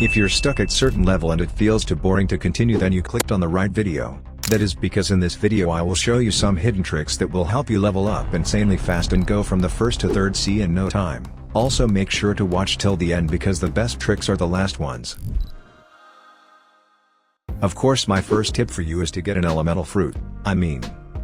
If you're stuck at certain level and it feels too boring to continue, then you clicked on the right video. That is because in this video I will show you some hidden tricks that will help you level up insanely fast and go from the first to third sea in no time. Also make sure to watch till the end because the best tricks are the last ones. Of course, my first tip for you is to get an elemental fruit.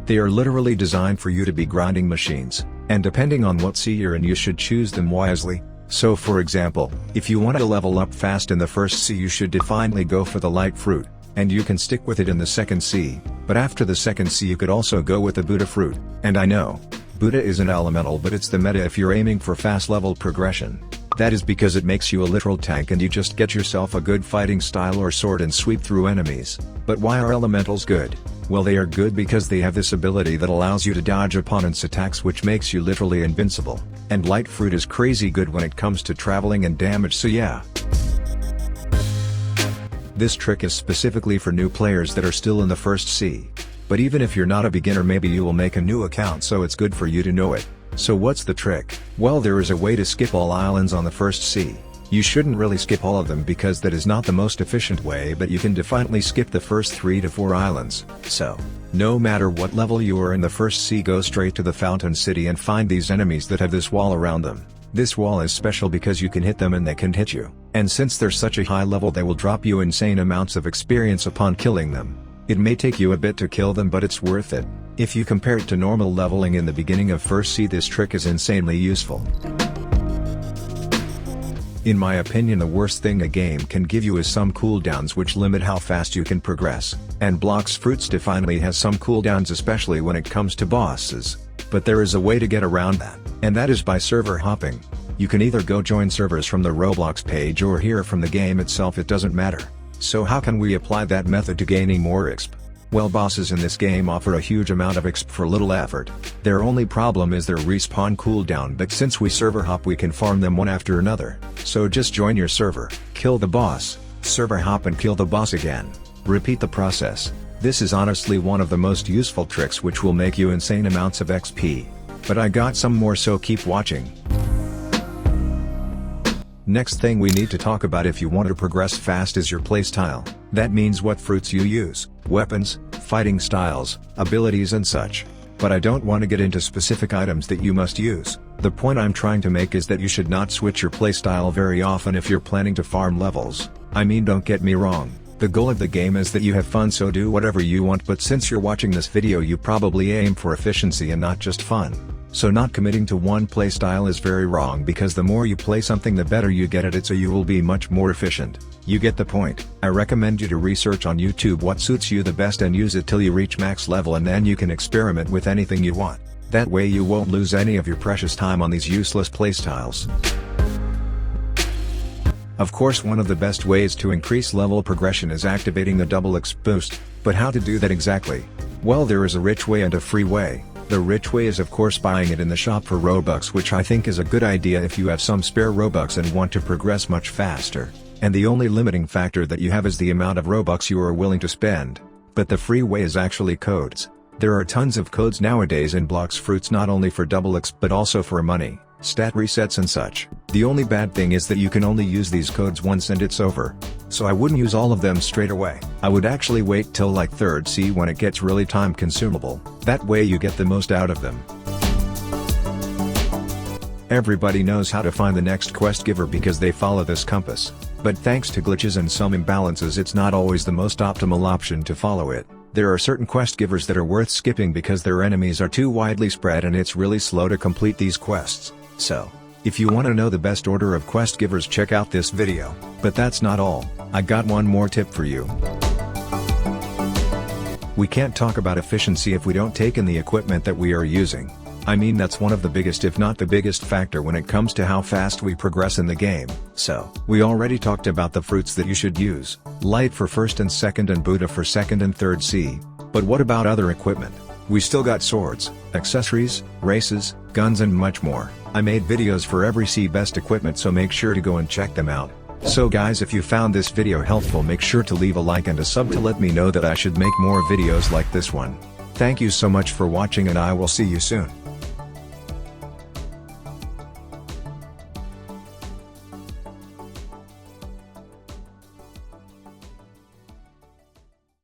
They are literally designed for you to be grinding machines, and depending on what sea you're in you should choose them wisely. So for example, if you want to level up fast in the first sea you should definitely go for the light fruit, and you can stick with it in the second sea, but after the second sea you could also go with the Buddha fruit. And I know, Buddha isn't elemental but it's the meta if you're aiming for fast level progression. That is because it makes you a literal tank and you just get yourself a good fighting style or sword and sweep through enemies. But why are elementals good? Well, they are good because they have this ability that allows you to dodge opponents' attacks, which makes you literally invincible. And light fruit is crazy good when it comes to traveling and damage, so yeah. This trick is specifically for new players that are still in the first sea. But even if you're not a beginner, maybe you will make a new account, so it's good for you to know it. So what's the trick? Well, there is a way to skip all islands on the first sea. You shouldn't really skip all of them because that is not the most efficient way, but you can definitely skip the first 3 to 4 islands. So, no matter what level you are in the first sea, go straight to the Fountain City and find these enemies that have this wall around them. This wall is special because you can hit them and they can hit you. And since they're such a high level, they will drop you insane amounts of experience upon killing them. It may take you a bit to kill them, but it's worth it. If you compare it to normal leveling in the beginning of first sea, this trick is insanely useful. In my opinion, the worst thing a game can give you is some cooldowns which limit how fast you can progress, and Blox Fruits definitely has some cooldowns, especially when it comes to bosses. But there is a way to get around that, and that is by server hopping. You can either go join servers from the Roblox page or here from the game itself, it doesn't matter. So how can we apply that method to gaining more XP? Well, bosses in this game offer a huge amount of XP for little effort. Their only problem is their respawn cooldown, but since we server hop we can farm them one after another. So just join your server, kill the boss, server hop and kill the boss again. Repeat the process. This is honestly one of the most useful tricks which will make you insane amounts of XP. But I got some more, so keep watching. Next thing we need to talk about if you want to progress fast is your playstyle. That means what fruits you use, weapons, fighting styles, abilities and such. But I don't want to get into specific items that you must use. The point I'm trying to make is that you should not switch your playstyle very often if you're planning to farm levels. Don't get me wrong, the goal of the game is that you have fun, so do whatever you want, but since you're watching this video you probably aim for efficiency and not just fun. So not committing to one playstyle is very wrong, because the more you play something the better you get at it, so you will be much more efficient. You get the point. I recommend you to research on YouTube what suits you the best and use it till you reach max level, and then you can experiment with anything you want. That way you won't lose any of your precious time on these useless playstyles. Of course, one of the best ways to increase level progression is activating the double XP boost, but how to do that exactly? Well, there is a rich way and a free way. The rich way is of course buying it in the shop for Robux, which I think is a good idea if you have some spare Robux and want to progress much faster. And the only limiting factor that you have is the amount of Robux you are willing to spend. But the free way is actually codes. There are tons of codes nowadays in Blox Fruits, not only for double XP but also for money, stat resets and such. The only bad thing is that you can only use these codes once and it's over. So I wouldn't use all of them straight away. I would actually wait till like third sea when it gets really time consumable. That way you get the most out of them. Everybody knows how to find the next quest giver because they follow this compass. But thanks to glitches and some imbalances, it's not always the most optimal option to follow it. There are certain quest givers that are worth skipping because their enemies are too widely spread and it's really slow to complete these quests. So, if you want to know the best order of quest givers, check out this video. But that's not all, I got one more tip for you. We can't talk about efficiency if we don't take in the equipment that we are using. That's one of the biggest, if not the biggest factor when it comes to how fast we progress in the game. So, we already talked about the fruits that you should use, light for first and second and Buddha for second and third sea. But what about other equipment? We still got swords, accessories, races, guns and much more. I made videos for every sea best equipment, so make sure to go and check them out. So guys, if you found this video helpful, make sure to leave a like and a sub to let me know that I should make more videos like this one. Thank you so much for watching and I will see you soon.